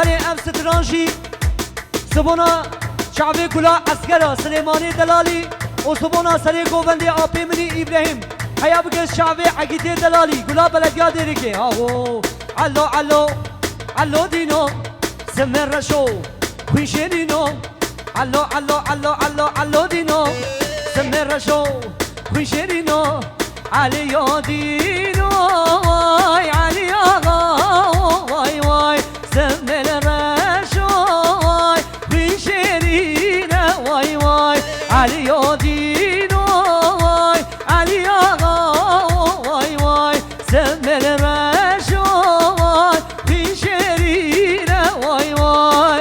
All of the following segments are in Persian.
بله ام سترانجی سبونا شعبی کلا عسکر سلیمانی دلالی و سبونا سری گووندی آپی منی ابراهیم حیا بگه شعبی عقیده دلالی کلا بلدیا دیری که آهو علو علو علو دینو سمر رشو خویشینینو علو علو علو علو علو دینو سمر رشو خویشینینو علی دینو وای علی آقا وای وای سمر رشو وای خویشینینو وای وای علی دینو وای علی آقا وای وای سمر رشو وای خویشینینو وای وای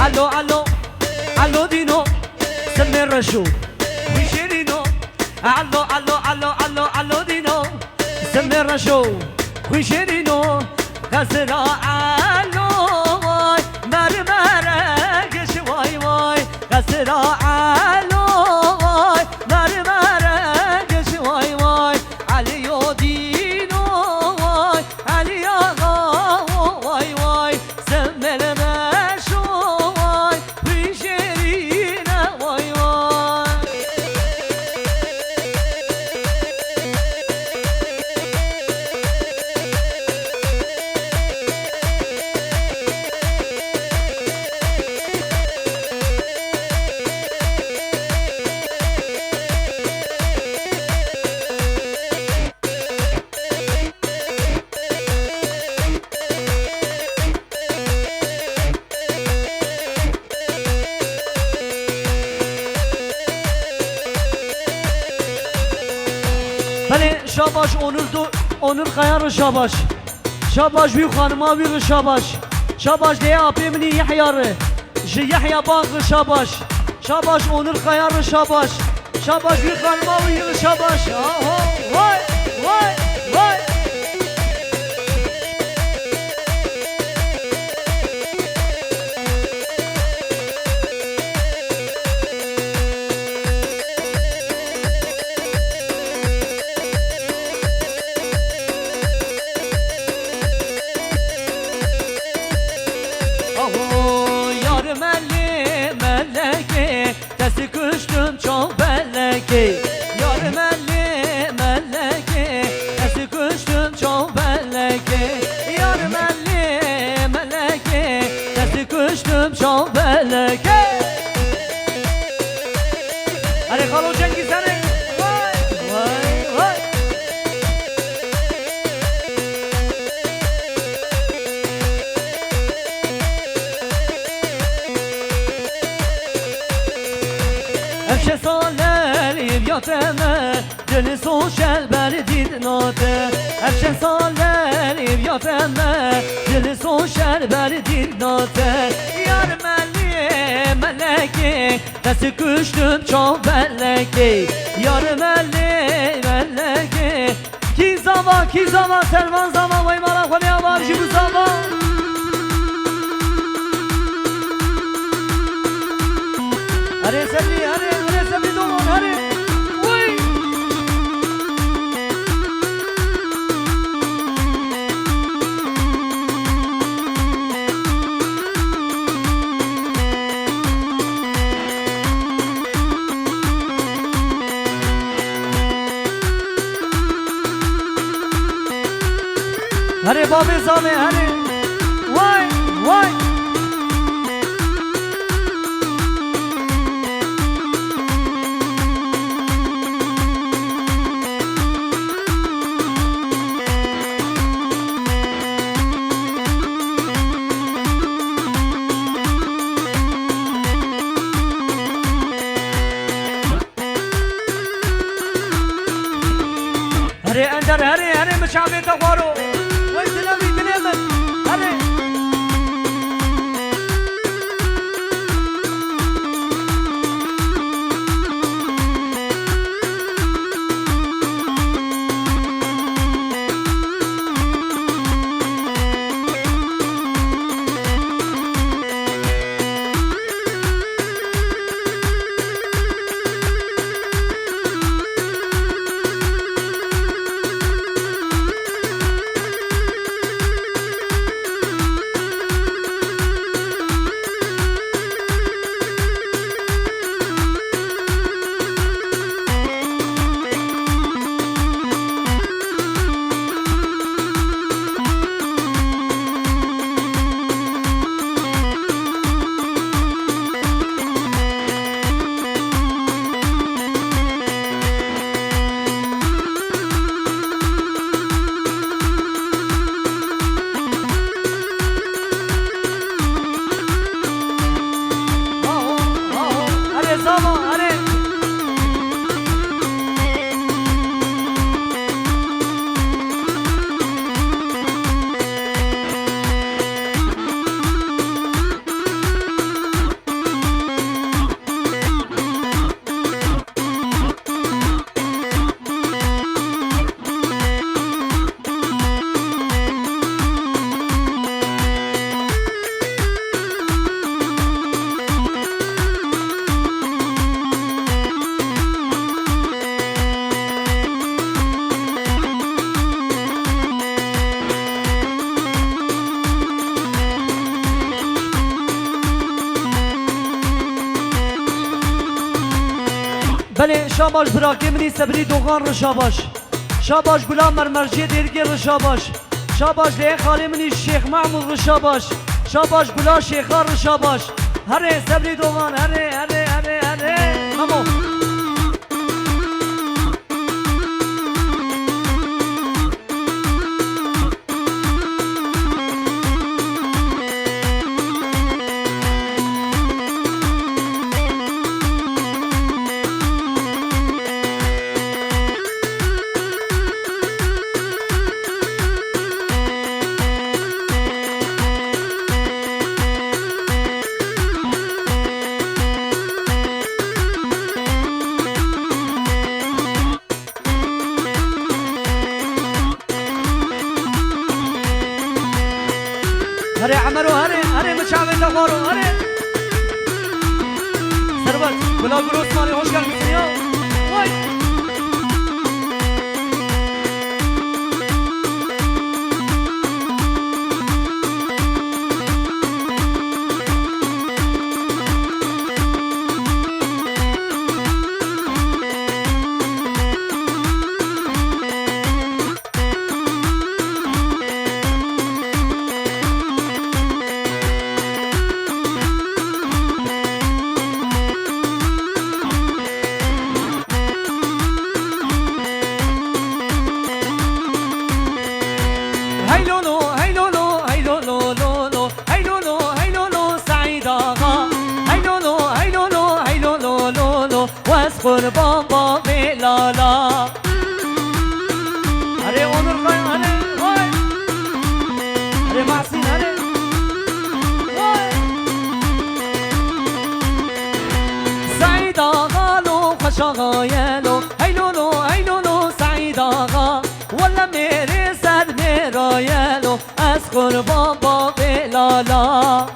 الو الو الو دینو سمر رشو خویشینینو الو الو الو الو الو دینو سمر رشو خویشینینو غزرا الو وای مرمرگش وای وای غزرا الو وای مرمرگش وای وای علی و دینو وای علی آقا وای وای سمر بله شاباش onur خیار شاباش شاباش بی خانما بی شاباش شاباش دیگه آپی منی یحیی ره جی یحیی باغ شاباش شاباش onur خیار شاباش شاباش بی خانما بی شاباش وای وای وای Desti kuştum çok belleki Yar melli melleki Desti kuştum çok belleki Yar melli melleki Desti kuştum çok belleki Hadi kal o Cengiz seni Vay vay vay Efşe sallerim yateme Deli soşel beri dinate Efşe sallerim yateme Deli soşel beri dinate Yar melli melleki Desti kuştum çok belleki Yar melli melleki Ki zaman selvan zaman Vay malak ve meyavvar bu zaman Hadi selli hadi Hadi. Vay. Hadi babi sami hadi. Vay vay. هري اندر هري مشعبي تقوارو ويسلامي بنعمت هري هلی شاباش براکی منی سبری دوغان رو شاباش شاباش گلا مرمرجی دیرگی رو شاباش شاباش لی خالی منی شیخ معمول رو شاباش شاباش گلا شیخار رو شاباش هره سبری دوغان هره هره هره هره مامو هره عمرو هره مشعب تغارو هره ثروت گلا گل عثمانی خوش geldin ya vay قربان با لالا هره اونور خواهی هره وای هره محسین هره وای سعید آقا لو خوش آقایلو هیلولو سعید آقا والا میره سر میرایلو از قربان با لالا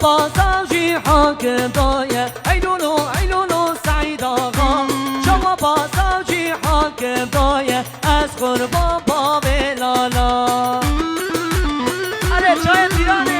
بازاجي حاكم ضايع هيلولو سعيد آقا شما بازاجي حاكم ضايع أذكر بابا بلالا أنا جاي تيراني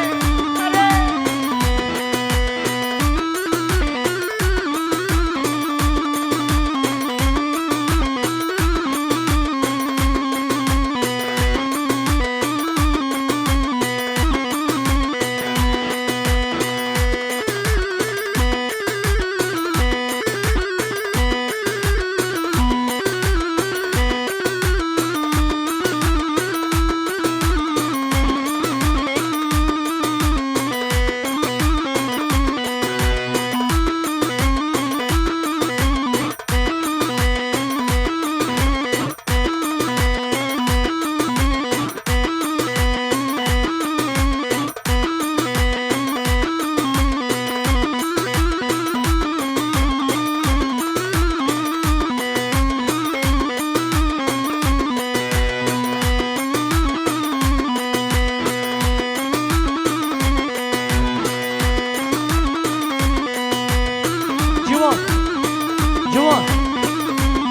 جوان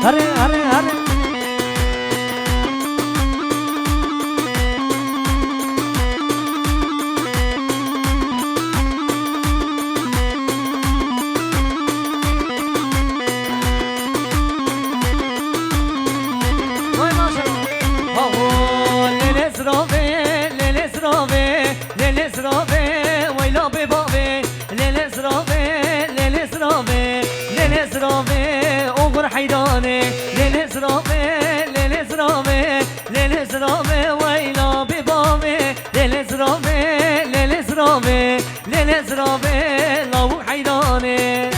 هره وای ماشاءالله للزرابه ویلا ببابه للزرابه اوغر حیدانه للزرابه ویلا ببابه للزرابه لاو حیدانه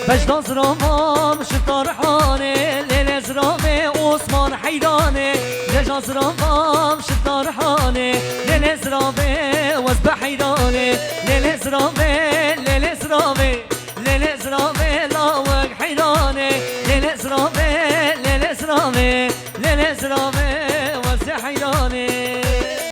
بجدان زرامام شطار حانه لیل زرامه عثمان حیرانه بجدان زرامام شطار حانه لیل زرامه وزب حیرانه لیل اسرام